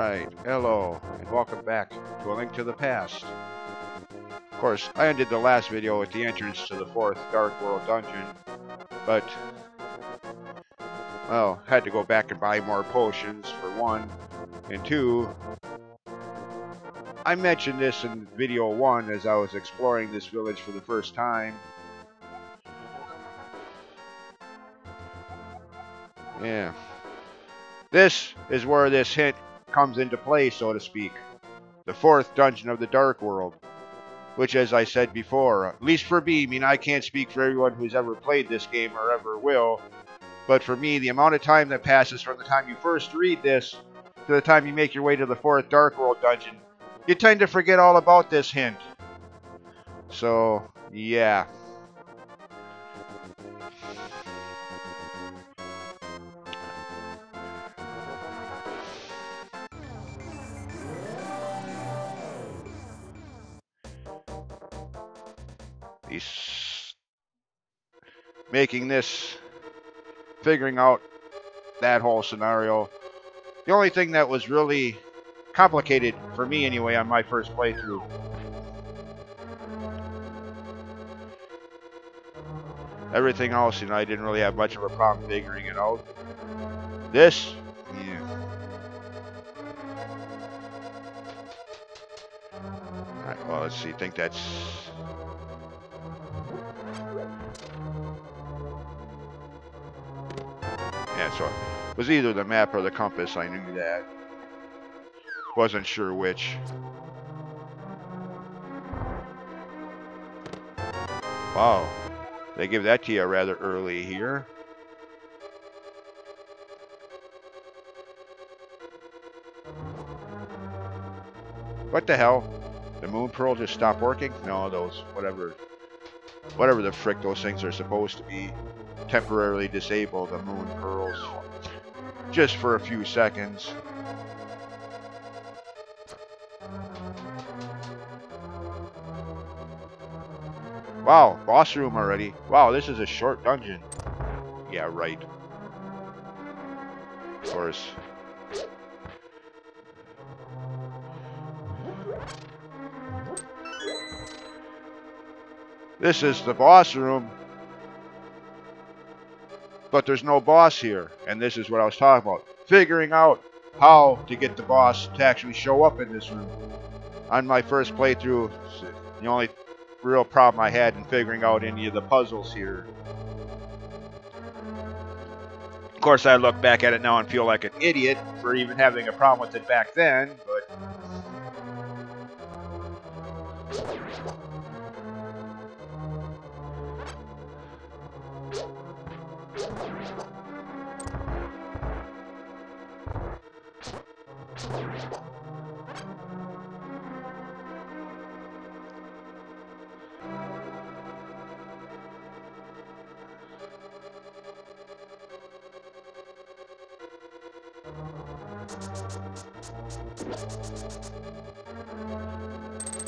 Alright, hello, and welcome back to A Link to the Past. Of course, I ended the last video with the entrance to the 4th Dark World dungeon, but, well, had to go back and buy more potions, for one, and two, I mentioned this in video 1 as I was exploring this village for the first time. Yeah. This is where this hint comes into play, so to speak. The 4th dungeon of the Dark World. Which, as I said before, at least for me, I mean, I can't speak for everyone who's ever played this game or ever will, but for me, the amount of time that passes from the time you first read this to the time you make your way to the 4th Dark World dungeon, you tend to forget all about this hint. So, yeah. Making this, figuring out that whole scenario. The only thing that was really complicated, for me anyway, on my first playthrough. Everything else, you know, I didn't really have much of a problem figuring it out. This, yeah. Alright, well, let's see, I think that's... Yeah, so it was either the map or the compass, I knew that. Wasn't sure which. Wow, they give that to you rather early here. What the hell? The moon pearl just stopped working? No, those, whatever the frick those things are supposed to be, temporarily disable the moon pearls just for a few seconds. Wow, boss room already. Wow, this is a short dungeon. Yeah, right. Of course. This is the boss room. But there's no boss here, and this is what I was talking about. Figuring out how to get the boss to actually show up in this room. On my first playthrough, the only real problem I had in figuring out any of the puzzles here. Of course, I look back at it now and feel like an idiot for even having a problem with it back then, but...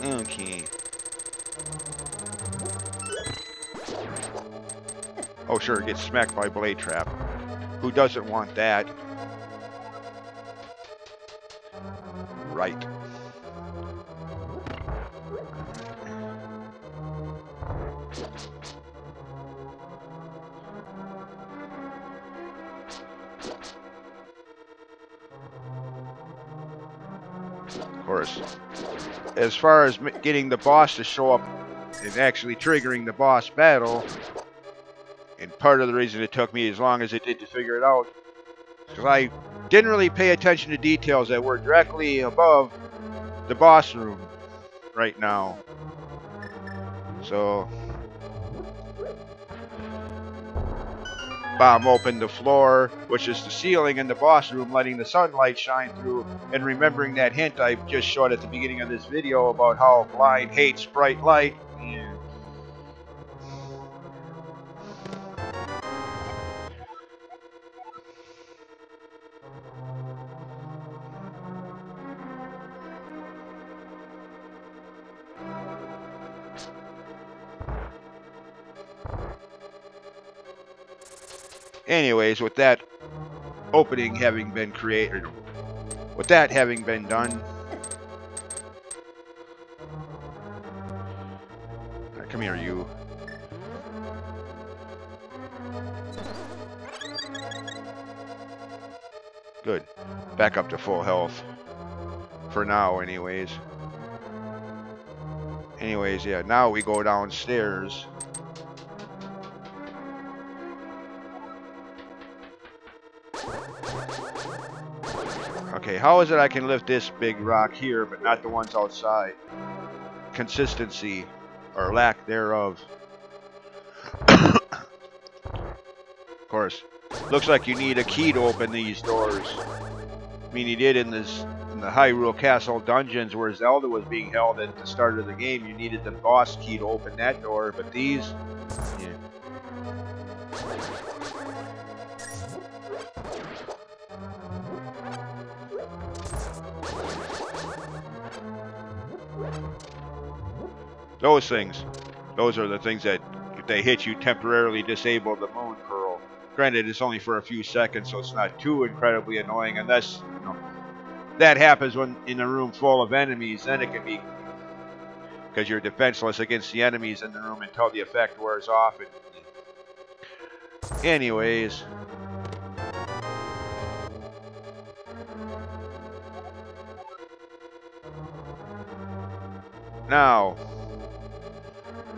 Okay. Oh sure, get smacked by Blade Trap. Who doesn't want that? Right. Of course. As far as getting the boss to show up and actually triggering the boss battle, and part of the reason it took me as long as it did to figure it out, because I didn't really pay attention to details that were directly above the boss room right now. So, bomb open the floor, which is the ceiling in the boss room, letting the sunlight shine through, and remembering that hint I just showed at the beginning of this video about how blind hates bright light. Yeah. Anyways, with that opening having been created, With that having been done, come here, you. Good. Back up to full health. For now, anyways. Yeah, now we go downstairs. Okay, how is it I can lift this big rock here, but not the ones outside? Consistency, or lack thereof. Of course, looks like you need a key to open these doors. I mean, you did in the Hyrule Castle dungeons where Zelda was being held at the start of the game. You needed the boss key to open that door, but these, yeah. Those things. Those are the things that, if they hit you, temporarily disable the Moon Pearl. Granted, it's only for a few seconds, so it's not too incredibly annoying, unless, you know, that happens when in a room full of enemies. Then it can be, because you're defenseless against the enemies in the room until the effect wears off. Anyways. Now,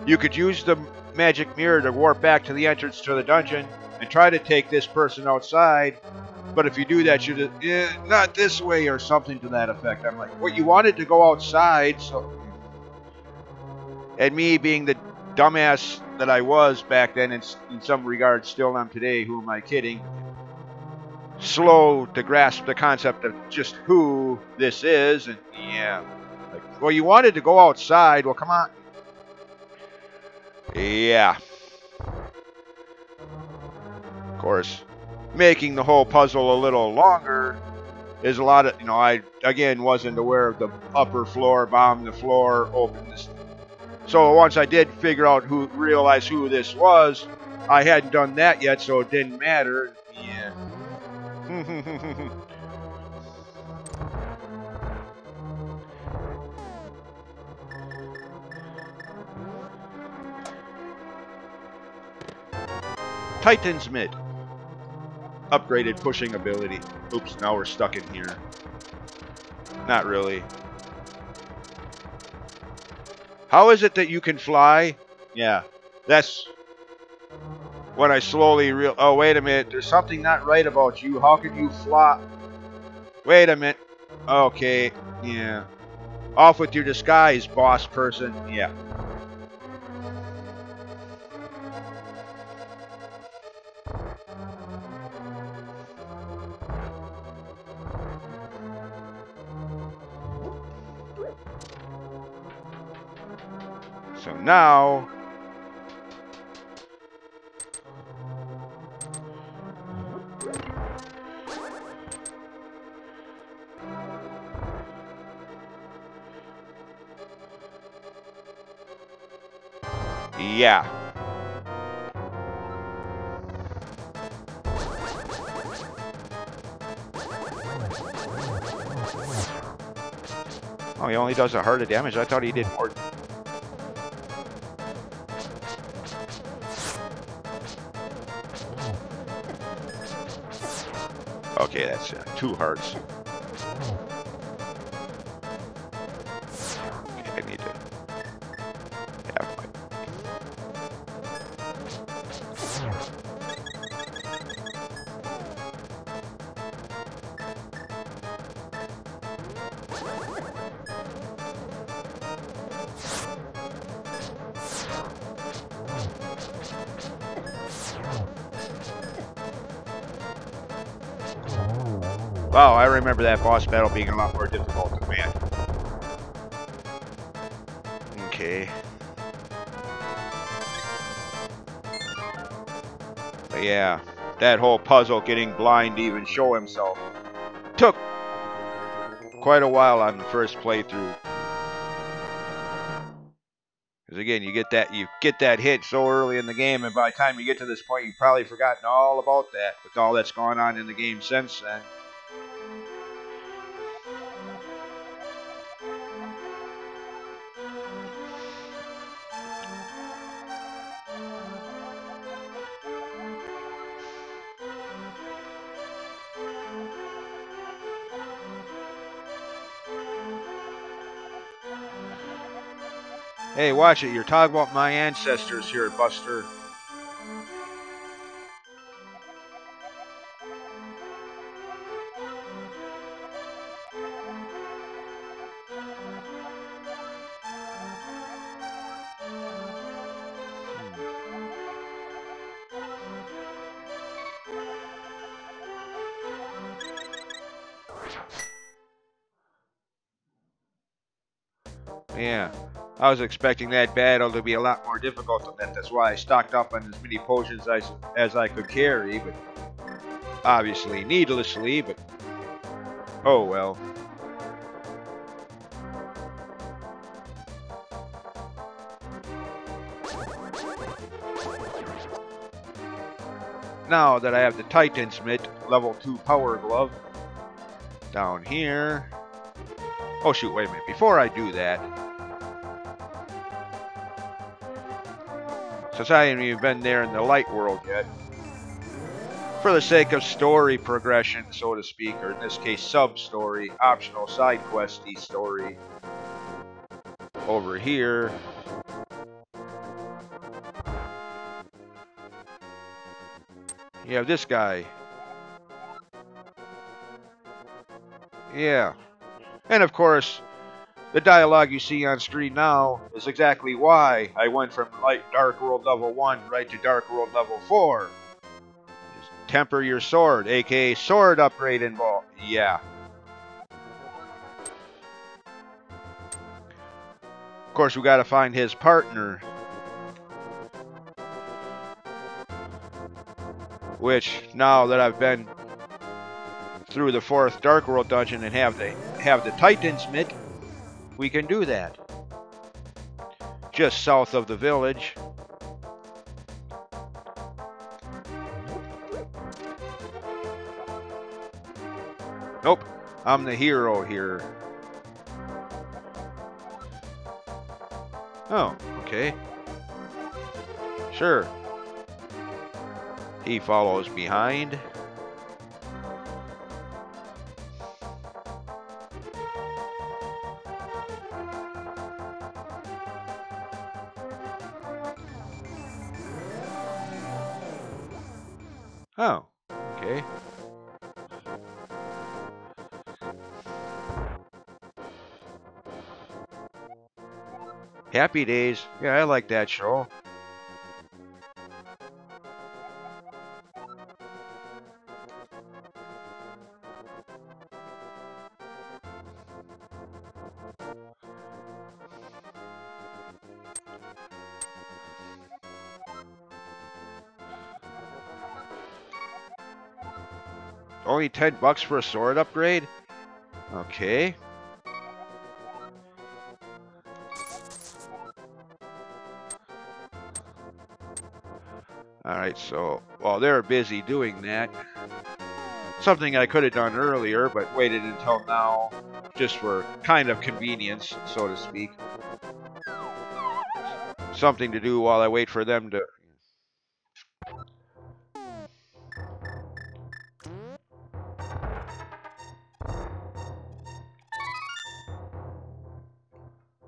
you could use the magic mirror to warp back to the entrance to the dungeon and try to take this person outside. But if you do that, you're not this way or something to that effect. I'm like, well, you wanted to go outside, so... And me being the dumbass that I was back then, and in some regards still am today, who am I kidding? Slow to grasp the concept of just who this is, and yeah. Like, well, you wanted to go outside, well, come on. Yeah. Of course, making the whole puzzle a little longer is a lot of, you know, I, again, wasn't aware of the upper floor, bomb the floor, open this. So once I did realize who this was, I hadn't done that yet, so it didn't matter. Yeah. Titan's Mid. Upgraded pushing ability. Oops, now we're stuck in here. Not really. How is it that you can fly? Yeah, that's when I slowly oh, wait a minute. There's something not right about you. How can you fly? Wait a minute. Okay, yeah. Off with your disguise, boss person. Yeah. So now, yeah. Oh, he only does a heart of damage. I thought he did more. Okay, that's 2 hearts. Okay, I need to have my... Wow, I remember that boss battle being a lot more difficult than man. Okay. But yeah, that whole puzzle, getting blind to even show himself, took quite a while on the first playthrough. Because again, you get that hit so early in the game, and by the time you get to this point, you've probably forgotten all about that, with all that's gone on in the game since then. Hey, watch it. You're talking about my ancestors here, Buster. Yeah, I was expecting that battle to be a lot more difficult than that. That's why I stocked up on as many potions as I could carry, but obviously needlessly, but oh well. Now that I have the Titan's Mitt, level 2 power glove, down here. Oh shoot, wait a minute. Before I do that, since I haven't even been there in the light world yet, for the sake of story progression, so to speak, or in this case sub-story, optional side questy story, over here, you have this guy. Yeah. And of course, the dialogue you see on screen now is exactly why I went from Dark World level 1 right to Dark World level 4. Just temper your sword, aka sword upgrade involved. Yeah. Of course, we gotta find his partner. Which, now that I've been through the 4th Dark World dungeon and have the Titan's Mitt, we can do that. Just south of the village. Nope, I'm the hero here. Oh, okay. Sure. He follows behind. Oh, okay. Happy Days. Yeah, I like that show. Only $10 for a sword upgrade? Okay. Alright, so while they're busy doing that, something I could have done earlier, but waited until now, just for kind of convenience, so to speak. Something to do while I wait for them to...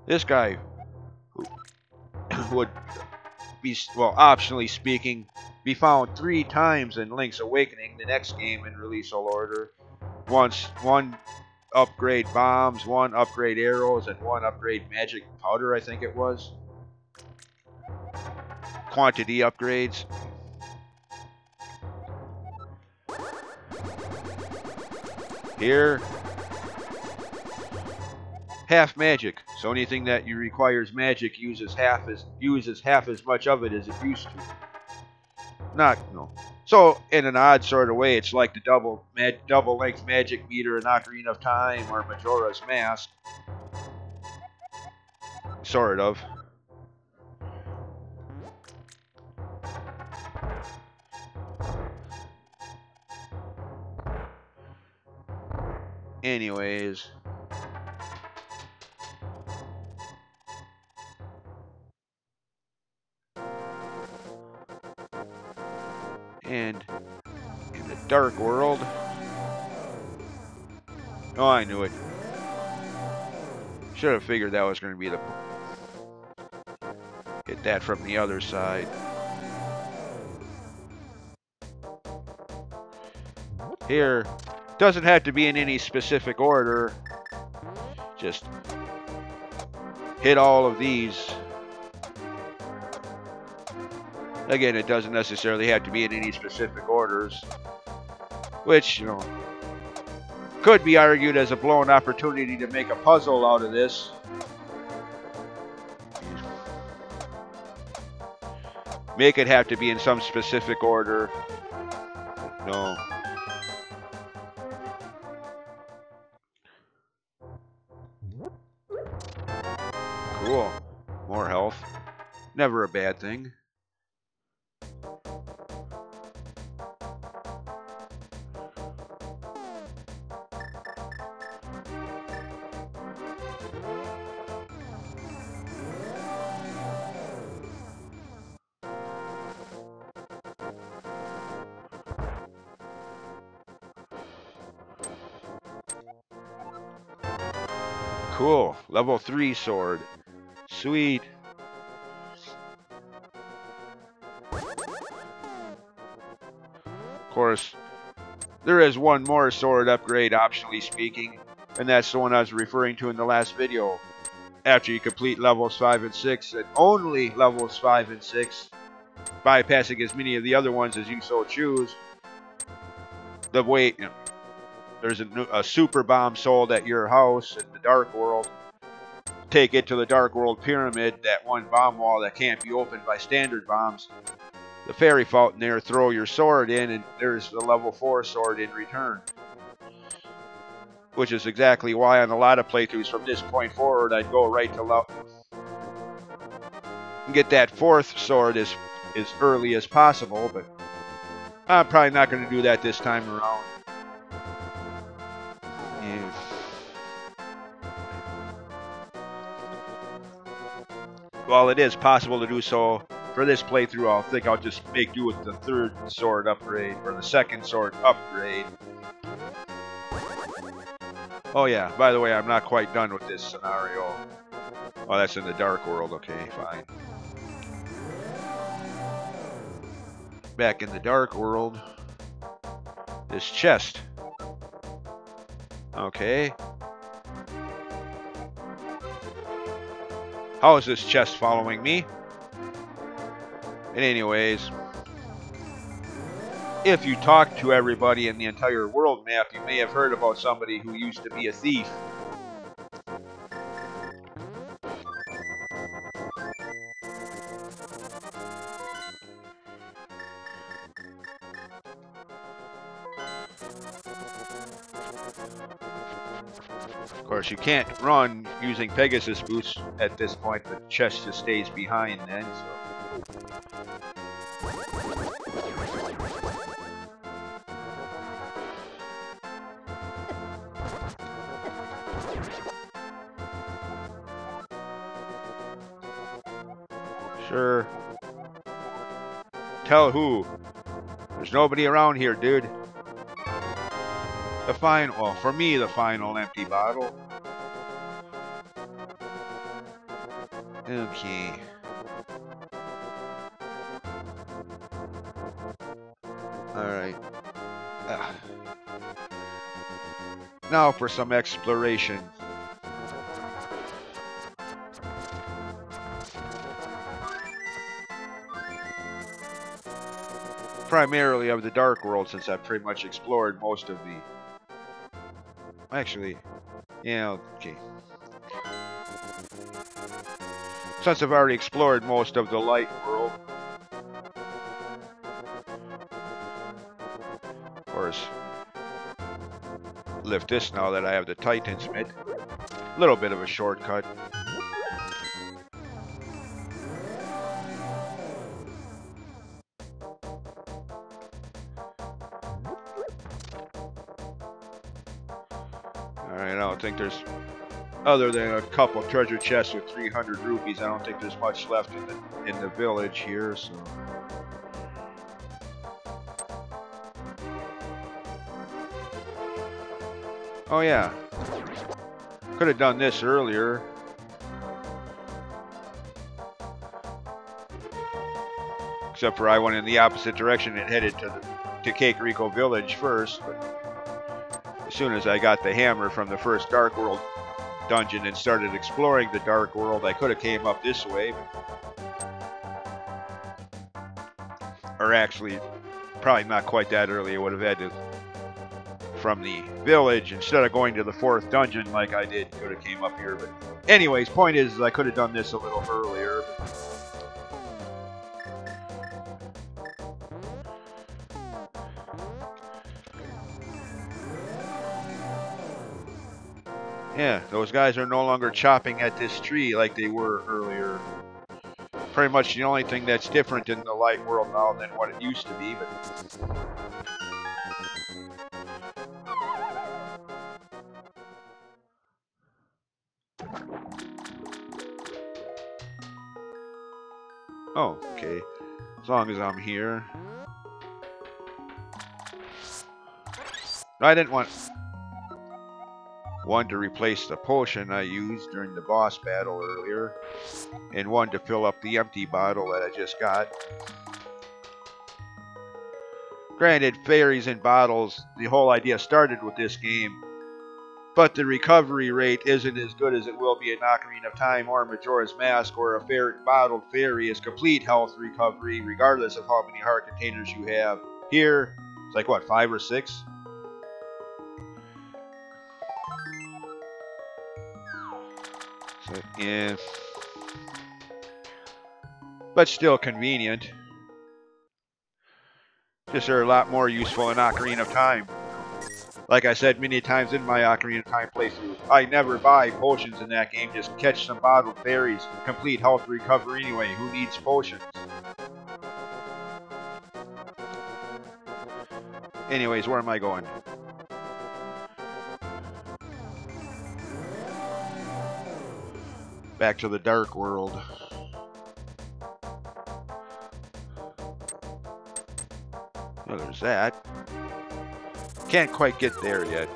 This guy would be, well, optionally speaking, be found 3 times in Link's Awakening, the next game in releasal order. One upgrade bombs, 1 upgrade arrows, and 1 upgrade magic powder, I think it was. Quantity upgrades. Here, half magic. So anything that you requires magic uses half as much of it as it used to. Not no. So in an odd sort of way, it's like the double length magic meter in Ocarina of Time or Majora's Mask. Sort of. Anyways. And in the Dark World. Oh, I knew it. Should have figured that was going to be the... get that from the other side. Here, doesn't have to be in any specific order. Just hit all of these. Again, it doesn't necessarily have to be in any specific orders, which, you know, could be argued as a blown opportunity to make a puzzle out of this. Make it have to be in some specific order. No. Cool. More health. Never a bad thing. Cool. Level 3 sword. Sweet. Of course, there is one more sword upgrade, optionally speaking, and that's the one I was referring to in the last video. After you complete levels 5 and 6, and only levels 5 and 6, bypassing as many of the other ones as you so choose, the weight, you know, there's a super bomb sold at your house in the Dark World. Take it to the Dark World Pyramid, that one bomb wall that can't be opened by standard bombs. The fairy fountain there, throw your sword in, and there's the level 4 sword in return. Which is exactly why on a lot of playthroughs from this point forward, I'd go right to get that 4th sword as early as possible, but I'm probably not going to do that this time around. Yeah. While it is possible to do so for this playthrough, I think I'll just make do with the 3rd sword upgrade, or the 2nd sword upgrade. Oh yeah, by the way, I'm not quite done with this scenario. Oh, that's in the Dark World, okay, fine. Back in the Dark World, this chest. Okay. How is this chest following me? And anyways, if you talk to everybody in the entire world map, you may have heard about somebody who used to be a thief. Of course, you can't run using Pegasus boots at this point. The chest just stays behind then, so. Sure. Tell who? There's nobody around here, dude. Well, for me, the final empty bottle. Okay. Alright. Now for some exploration. Primarily of the Dark World, since I've pretty much explored most of the... Actually, yeah, okay. Since I've already explored most of the Light World. Of course, lift this now that I have the Titan Smith. A little bit of a shortcut. Alright, I don't think there's, other than a couple treasure chests with 300 rupees, I don't think there's much left in the village here, so. Oh yeah. Could have done this earlier. Except for I went in the opposite direction and headed to Kakariko Village first. But as soon as I got the hammer from the first Dark World dungeon and started exploring the Dark World, I could have came up this way. Or actually, probably not quite that early. I would have had to, from the village, instead of going to the 4th dungeon like I did, could have came up here. But anyways, point is, I could have done this a little earlier. Yeah, those guys are no longer chopping at this tree like they were earlier. Pretty much the only thing that's different in the light world now than what it used to be, but... Oh, okay. As long as I'm here. I didn't want one to replace the potion I used during the boss battle earlier, and one to fill up the empty bottle that I just got. Granted, fairies and bottles, the whole idea started with this game, but the recovery rate isn't as good as it will be in Ocarina of Time or Majora's Mask, where a bottled fairy is complete health recovery, regardless of how many heart containers you have. Here, it's like, what, 5 or 6? So, yeah. But still convenient. Just are a lot more useful in Ocarina of Time. Like I said many times in my Ocarina of Time playthrough, I never buy potions in that game, just catch some bottled fairies, complete health recovery anyway, who needs potions? Anyways, where am I going? Back to the Dark World. Oh, there's that. Can't quite get there yet.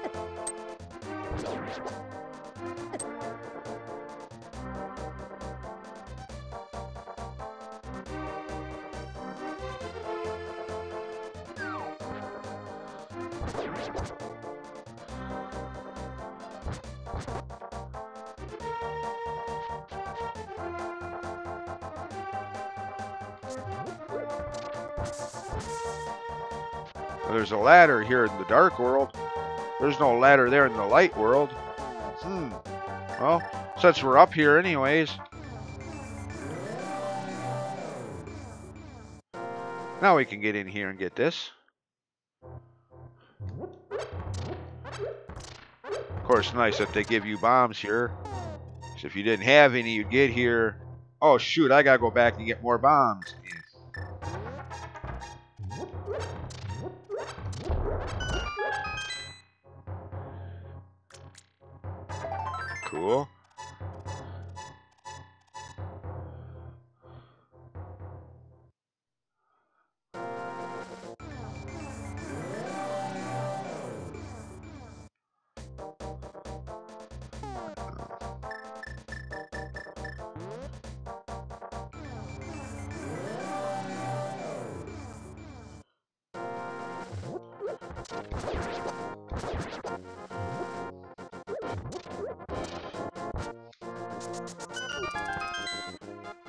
There's a ladder here in the Dark World. There's no ladder there in the Light World. Well, since we're up here anyways. Now we can get in here and get this. Of course, nice that they give you bombs here. So if you didn't have any, you'd get here. Oh shoot, I gotta go back and get more bombs. Cool.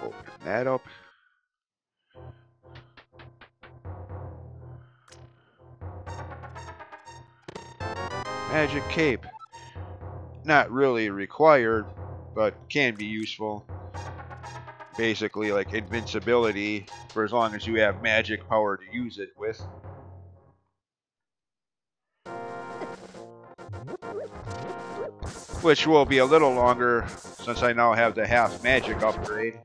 Open that up. Magic cape. Not really required, but can be useful. Basically like invincibility for as long as you have magic power to use it with. Which will be a little longer since I now have the half magic upgrade.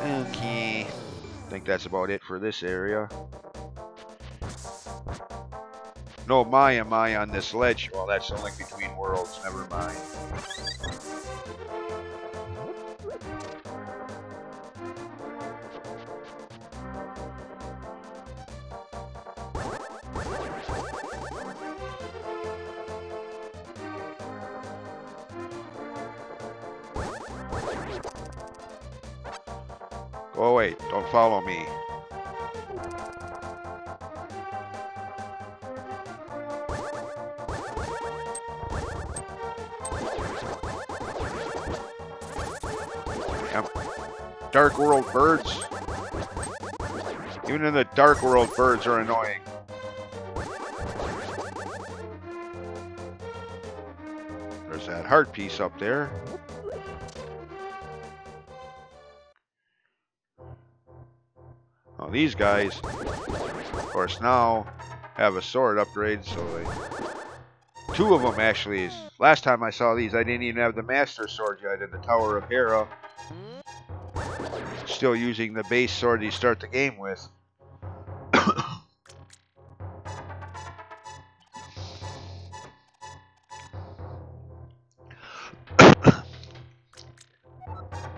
Okay, I think that's about it for this area. No Maya on this ledge. Well, that's the link between worlds. Never mind. Oh wait, don't follow me. Yep. Dark World birds. Even in the Dark World, birds are annoying. There's that heart piece up there. Well, these guys, of course, now have a sword upgrade, so they... Two of them, actually. Last time I saw these, I didn't even have the Master Sword yet in the Tower of Hera. Still using the base sword you start the game with.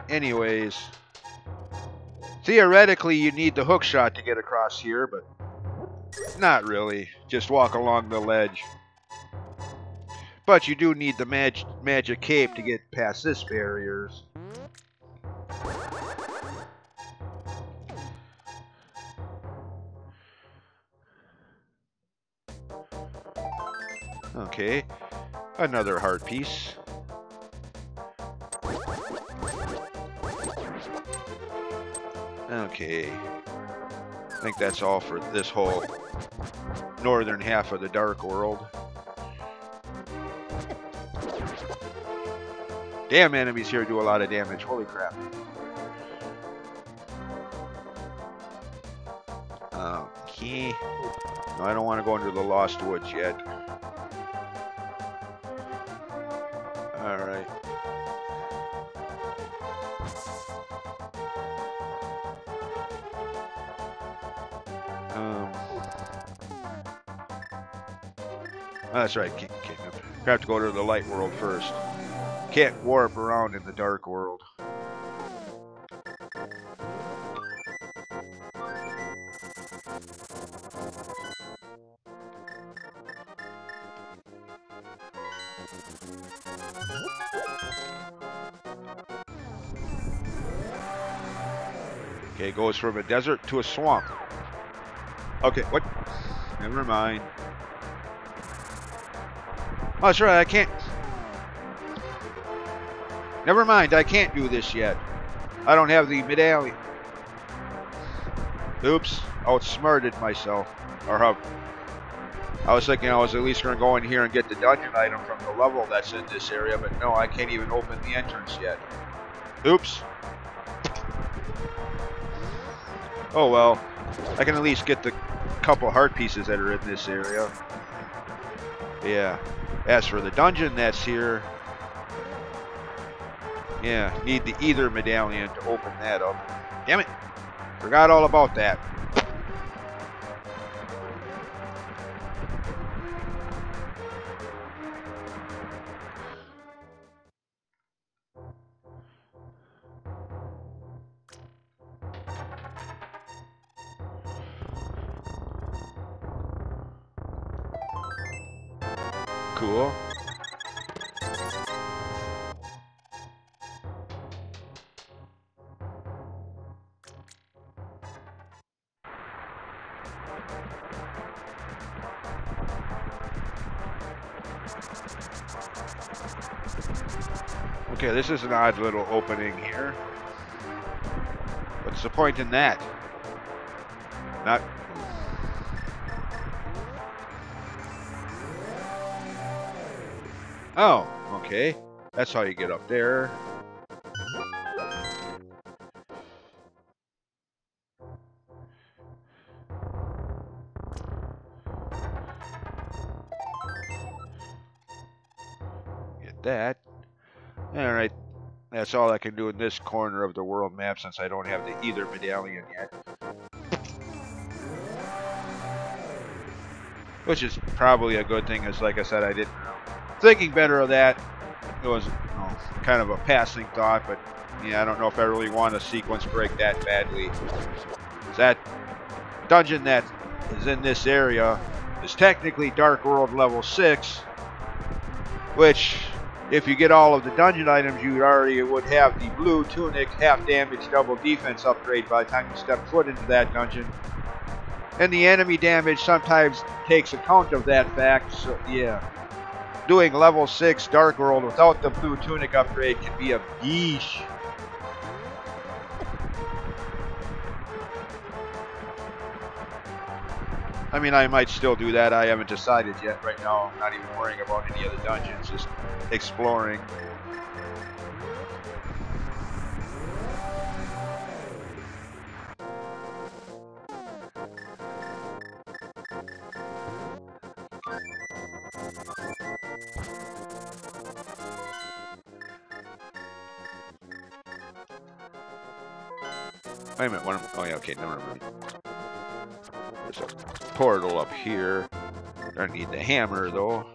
Anyways, theoretically you need the hook shot to get across here, but not really. Just walk along the ledge. But you do need the magic cape to get past this barriers. Okay, another heart piece. Okay, I think that's all for this whole northern half of the Dark World. Damn, enemies here do a lot of damage. Holy crap. Okay. No, I don't want to go into the Lost Woods yet. Alright. That's right. I have to go to the Light World first. Can't warp around in the Dark World. Okay, goes from a desert to a swamp. Okay, what? Never mind. Oh, that's right, I can't... Never mind, I can't do this yet. I don't have the medallion. Oops, outsmarted myself. Or how... I was thinking I was at least going to go in here and get the dungeon item from the level that's in this area, but no, I can't even open the entrance yet. Oops. Oh well, I can at least get the couple heart pieces that are in this area. Yeah. As for the dungeon that's here, yeah, need the Ether medallion to open that up. Damn it! Forgot all about that. Cool. Okay, this is an odd little opening here. What's the point in that? Not... Oh, okay. That's how you get up there. Get that. Alright. That's all I can do in this corner of the world map since I don't have the Ether medallion yet. Which is probably a good thing, as like I said, I didn't know. Thinking better of that, it was kind of a passing thought, but yeah, I don't know if I really want a sequence break that badly. That dungeon that is in this area is technically Dark World level 6, which if you get all of the dungeon items, you already would have the blue tunic, half damage, double defense upgrade by the time you step foot into that dungeon. And the enemy damage sometimes takes account of that fact, so yeah. Doing level 6 Dark World without the blue tunic upgrade can be a yeesh. I mean, I might still do that. I haven't decided yet. Right now, I'm not even worrying about any of the dungeons, just exploring. Wait a minute. Oh, yeah, okay, never mind. There's a portal up here. I need the hammer, though.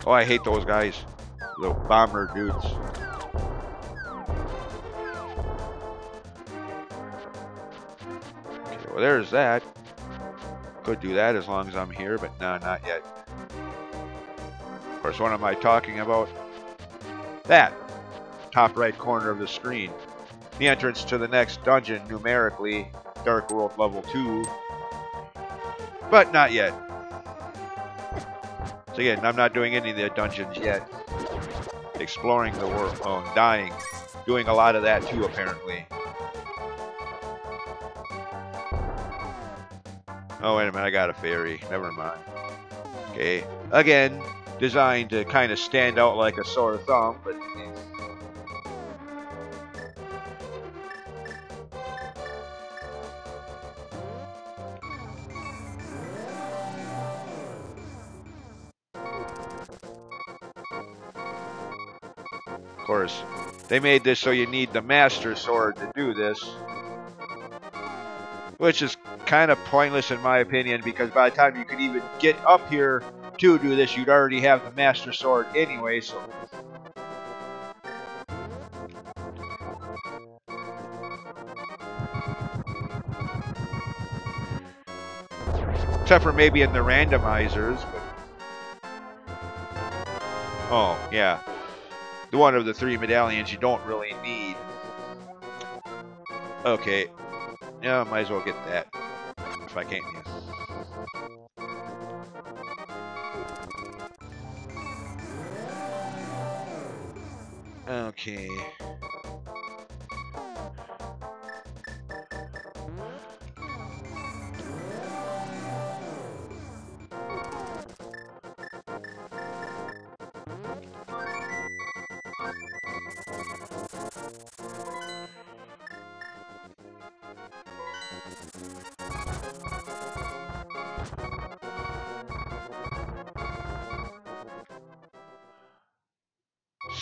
Oh, I hate those guys. Little bomber dudes. Okay, well, there's that. Could do that as long as I'm here, but no, not yet. Of course, what am I talking about? That. Top right corner of the screen. The entrance to the next dungeon, numerically, Dark World level 2. But not yet. So again, I'm not doing any of the dungeons yet. Exploring the world. Oh, dying. Doing a lot of that too, apparently. Oh, wait a minute, I got a fairy. Never mind. Okay. Again, designed to kind of stand out like a sore thumb, but... Of course, they made this so you need the Master Sword to do this. Which is kind of pointless in my opinion, because by the time you could even get up here to do this, you'd already have the Master Sword anyway, so... Except for maybe in the randomizers, but... Oh, yeah. The one of the 3 medallions you don't really need. Okay. Yeah, might as well get that. If I can't. Yeah. Okay.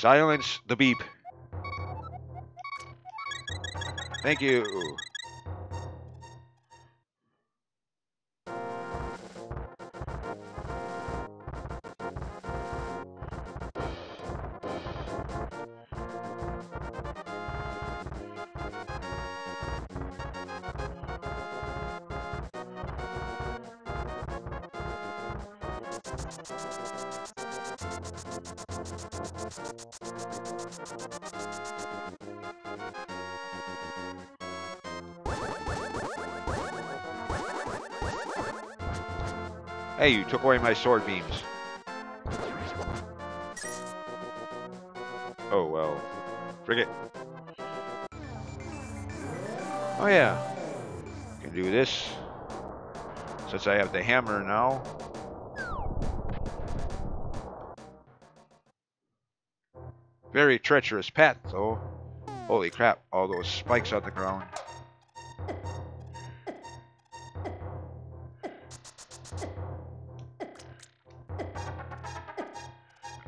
Silence the beep. Thank you. Hey, you took away my sword beams. Oh, well. Frick it. Oh, yeah. Can do this. Since I have the hammer now. Very treacherous path, though. Holy crap, all those spikes on the ground.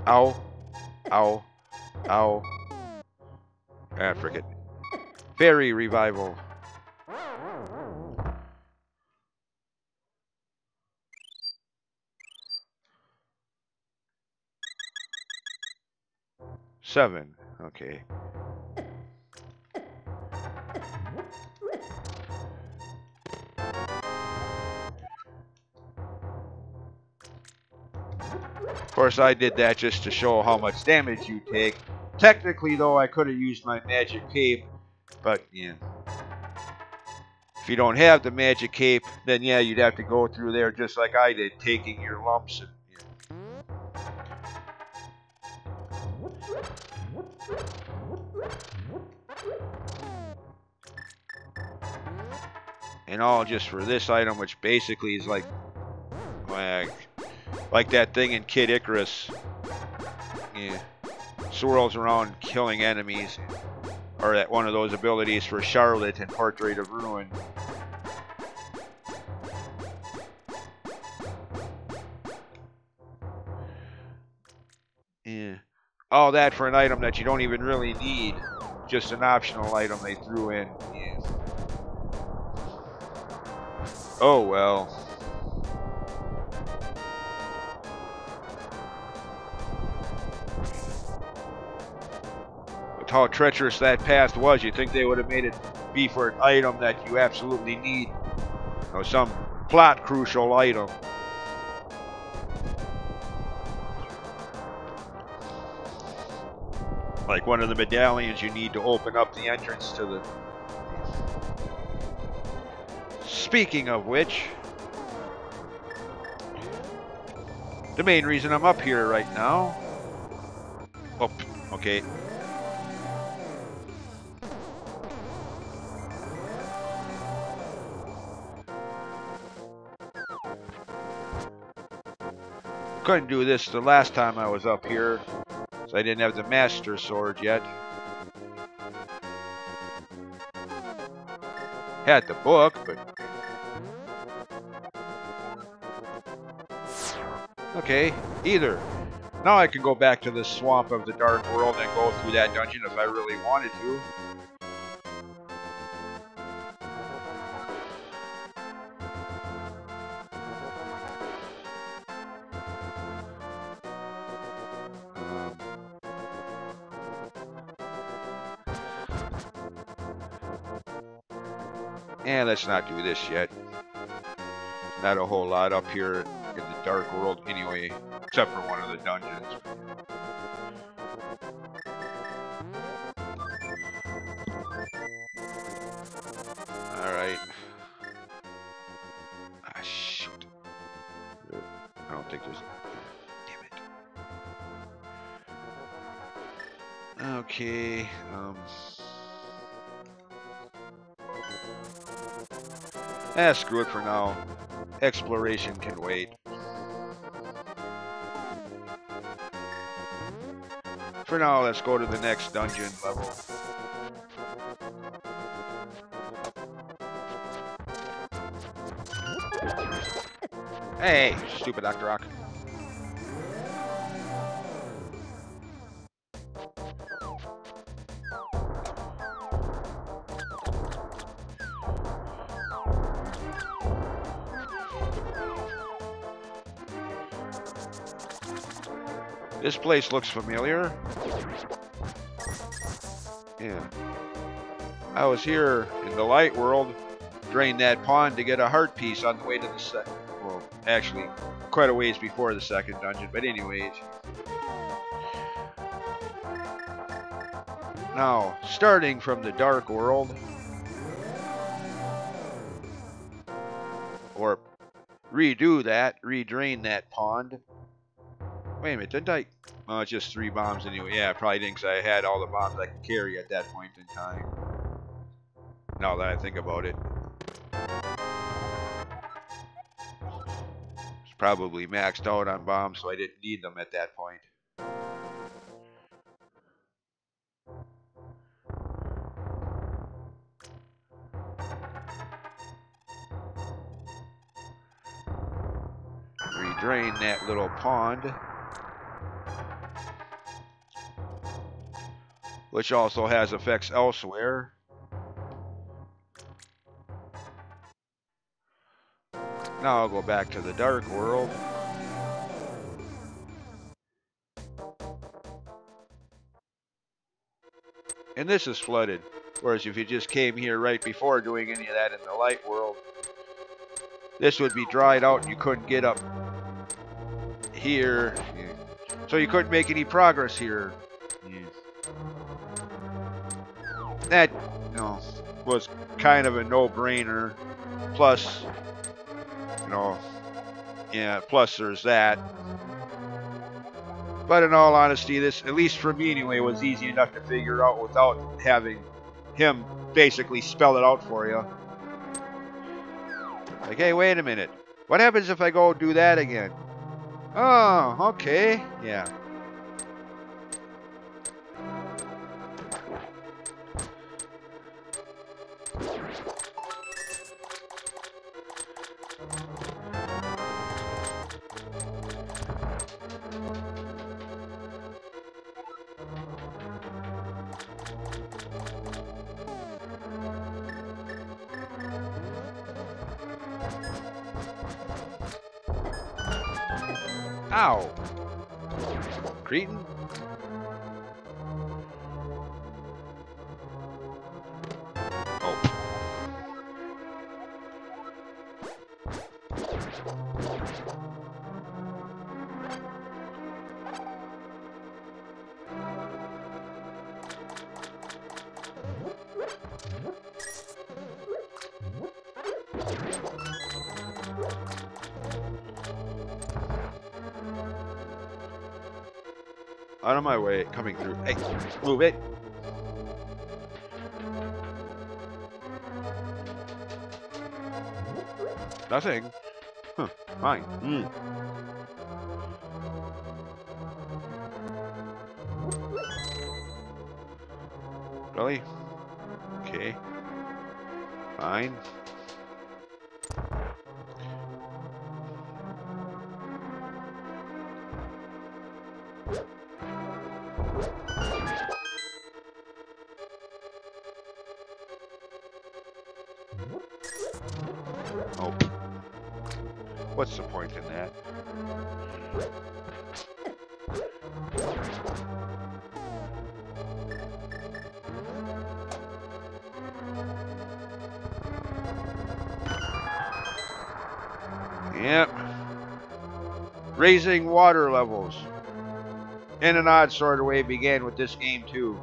Ow. Ow. Ow. Ah, frick it. Fairy revival. 7. Okay. Of course, I did that just to show how much damage you take. Technically, though, I could have used my magic cape, but yeah. If you don't have the magic cape, then yeah, you'd have to go through there just like I did, taking your lumps and and all just for this item, which basically is like that thing in Kid Icarus. Yeah, swirls around killing enemies, or that one of those abilities for Charlotte in Portrait of Ruin. Yeah, all that for an item that you don't even really need, just an optional item they threw in. Yeah. Oh well. With how treacherous that path was, you'd think they would have made it be for an item that you absolutely need. You know, some plot crucial item. Like one of the medallions you need to open up the entrance to the... Speaking of which, the main reason I'm up here right now... Oh, okay. Couldn't do this the last time I was up here, so I didn't have the Master Sword yet. Had the book, but... Okay, either. Now I can go back to the Swamp of the Dark World and go through that dungeon if I really wanted to. And let's not do this yet. Not a whole lot up here in the Dark World anyway, except for one of the dungeons. Alright. Ah, shoot. I don't think there's... Damn it. Okay, screw it for now. Exploration can wait. For now, let's go to the next dungeon level. Hey, stupid Dr. Rock. This place looks familiar. Yeah. I was here in the light world, drained that pond to get a heart piece on the way to the second. Well, actually, quite a ways before the second dungeon, but anyways. Now, starting from the Dark World, or redrain that pond. Wait a minute, didn't I? Oh, it's just 3 bombs anyway. Yeah, I probably didn't, because I had all the bombs I could carry at that point in time. Now that I think about it. It's probably maxed out on bombs, so I didn't need them at that point. Redrain that little pond. Which also has effects elsewhere. Now I'll go back to the Dark World. And this is flooded. Whereas if you just came here right before doing any of that in the light world, this would be dried out and you couldn't get up here. So you couldn't make any progress here. That, you know, was kind of a no-brainer. Plus, you know, yeah, plus there's that. But in all honesty, this, at least for me anyway, was easy enough to figure out without having him basically spell it out for you. Like, hey, wait a minute. What happens if I go do that again? Oh, okay. Yeah. Ow! Cretin? Oh. Out of my way, coming through. Hey, move it. Nothing. Huh, fine. Really? Okay. Fine. Oh. What's the point in that? Yep. Raising water levels. In an odd sort of way began with this game too.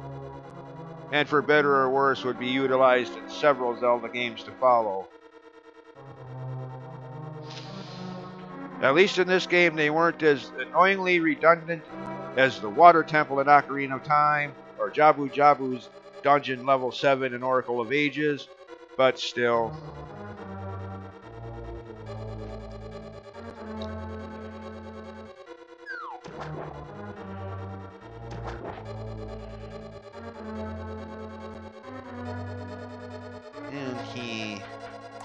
And for better or worse would be utilized in several Zelda games to follow. At least in this game they weren't as annoyingly redundant as the Water Temple in Ocarina of Time or Jabu Jabu's Dungeon Level 7 in Oracle of Ages, but still.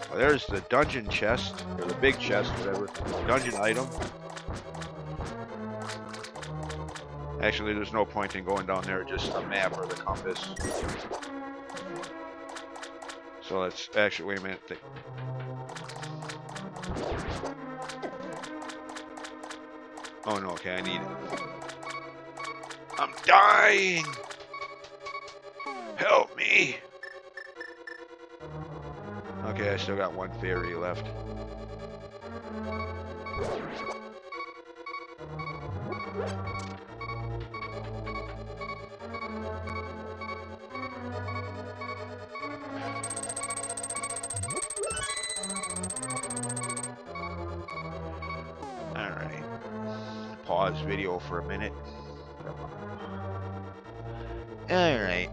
Well, there's the dungeon chest, or the big chest, whatever. Dungeon item. Actually, there's no point in going down there, just a map or the compass. So let's actually, wait a minute. Oh no, okay, I need it. I'm dying! Help me! Okay, I still got one fairy left. Alright. Pause video for a minute. Alright.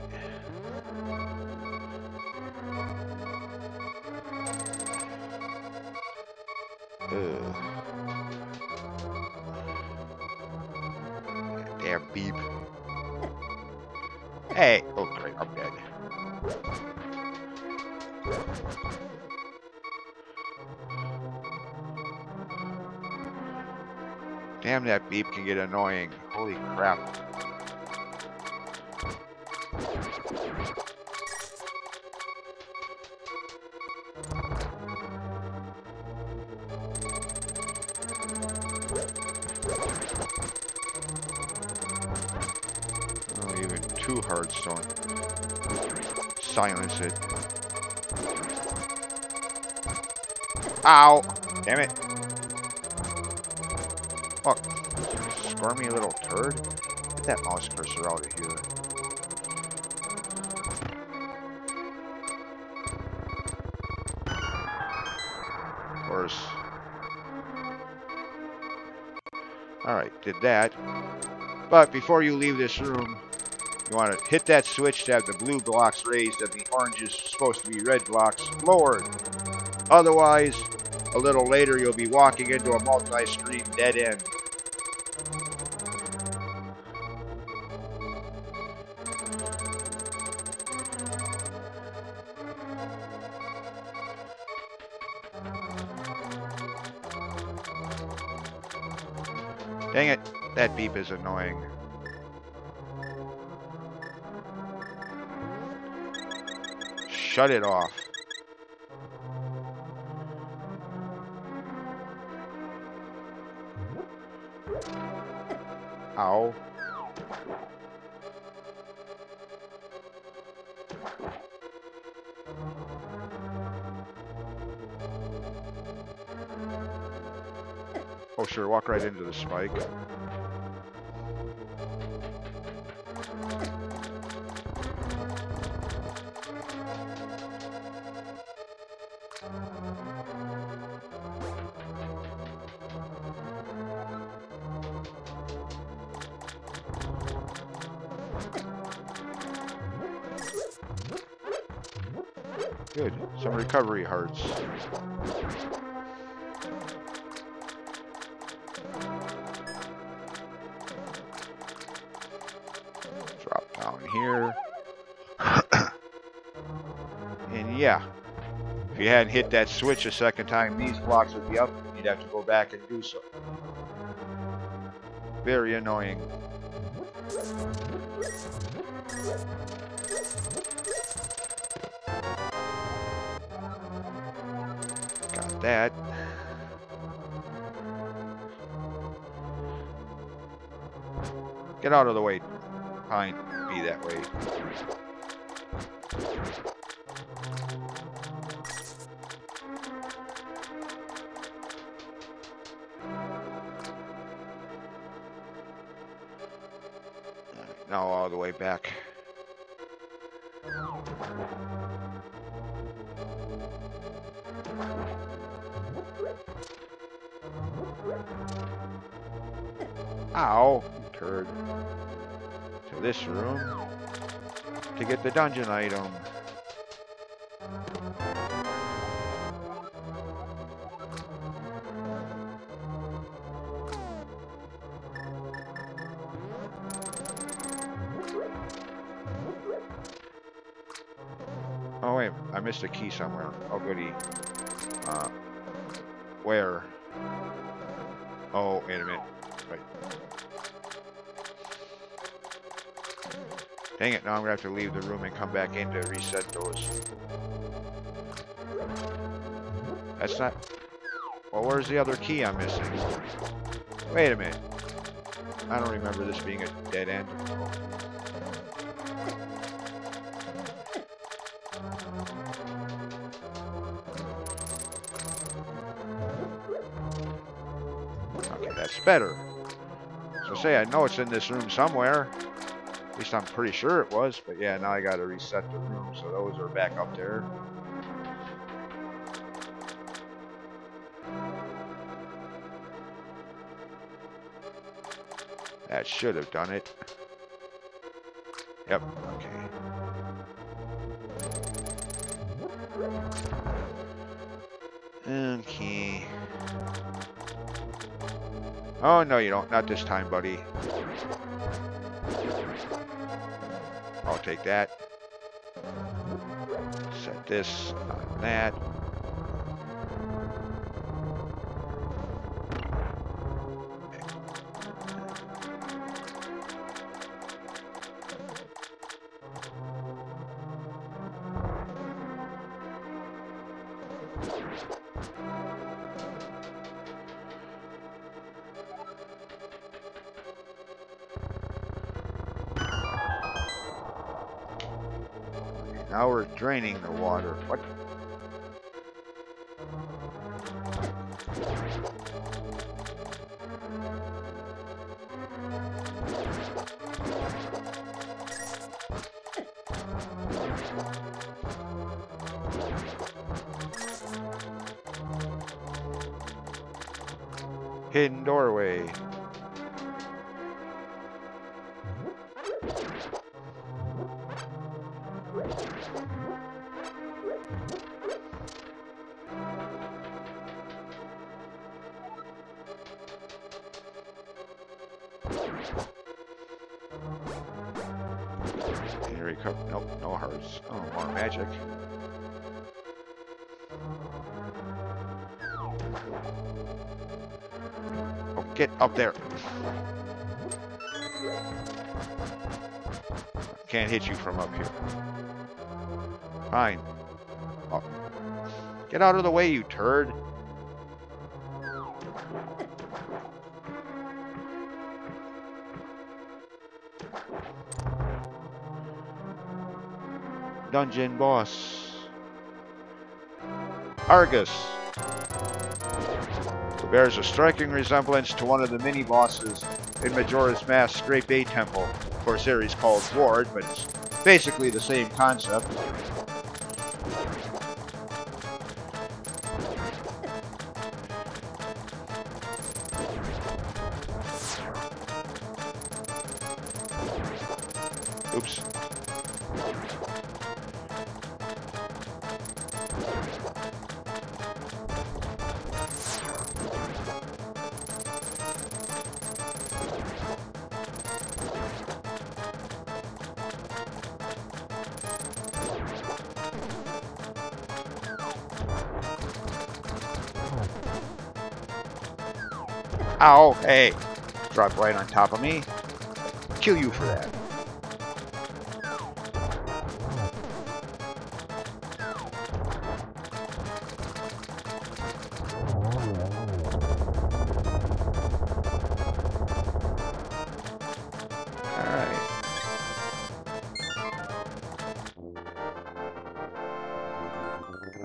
Damn beep. Hey! Oh great, I'm dead. Damn, that beep can get annoying. Holy crap. Oh, even two hardstone. silence it. Ow! Damn it. Look. Squirmy little turd. Get that mouse cursor out of here. Of course. Alright, did that. But before you leave this room, you want to hit that switch to have the blue blocks raised and the orange is supposed to be red blocks lowered. Otherwise, a little later you'll be walking into a multi-screen dead end. Dang it, that beep is annoying. Shut it off. Ow. Oh sure, walk right into the spike. Good. Some recovery hearts. Drop down here. And yeah. If you hadn't hit that switch a second time, these blocks would be up. You'd have to go back and do so. Very annoying. Got that. Get out of the way. Fine. Be that way. Now all the way back. Ow, turd. To this room to get the dungeon item. Oh wait, I missed a key somewhere. Oh goody. Where? Oh, wait a minute. Right. Dang it, now I'm gonna have to leave the room and come back in to reset those. That's not... Well, where's the other key I'm missing? Wait a minute. I don't remember this being a dead end. Okay, that's better. So say I know it's in this room somewhere. At least I'm pretty sure it was. But yeah, now I gotta reset the room, so those are back up there. That should have done it. Yep, okay. Okay. Oh, no, you don't. Not this time, buddy. I'll take that. Set this on that. Now we're draining the water. What? Hidden doorway. Here we come. Nope, no hearts. Oh, more magic. Oh, get up there. Can't hit you from up here. Fine. Oh. Get out of the way, you turd. Dungeon boss. Argus. Who bears a striking resemblance to one of the mini-bosses in Majora's Mask's Great Bay Temple, for a series called Ward, but it's basically the same concept. Oops. Ow, hey. Drop right on top of me. Kill you for that. Alright.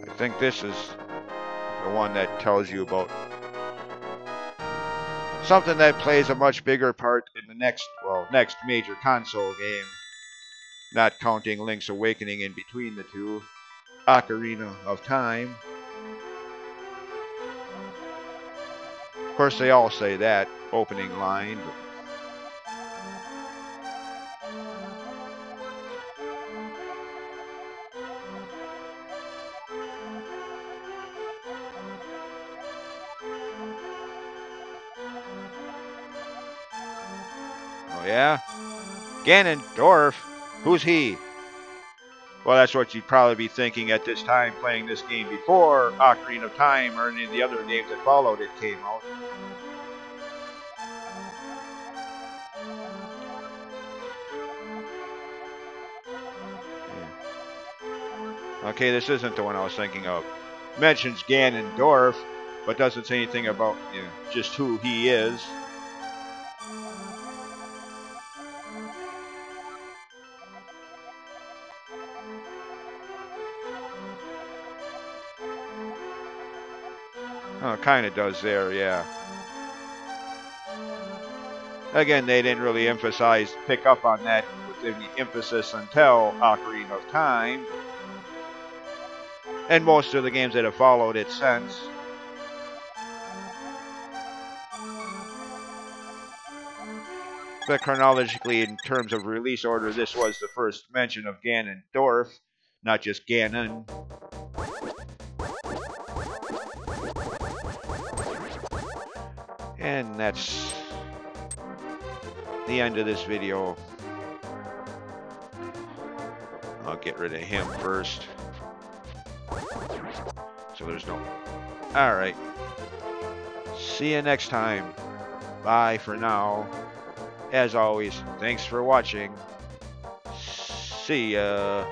I think this is the one that tells you about something that plays a much bigger part in the next major console game, not counting Link's Awakening in between the two, Ocarina of Time. Of course, they all say that opening line, but yeah? Ganondorf? Who's he? Well, that's what you'd probably be thinking at this time playing this game before Ocarina of Time or any of the other games that followed it came out. Yeah. Okay, this isn't the one I was thinking of. Mentions Ganondorf, but doesn't say anything about just who he is. Oh, it kind of does there, yeah. Again, they didn't really pick up on that within the emphasis until Ocarina of Time. And most of the games that have followed it since. But chronologically, in terms of release order, this was the first mention of Ganondorf, not just Ganon. And that's the end of this video. I'll get rid of him first. So there's no... Alright. See you next time. Bye for now. As always, thanks for watching. See ya.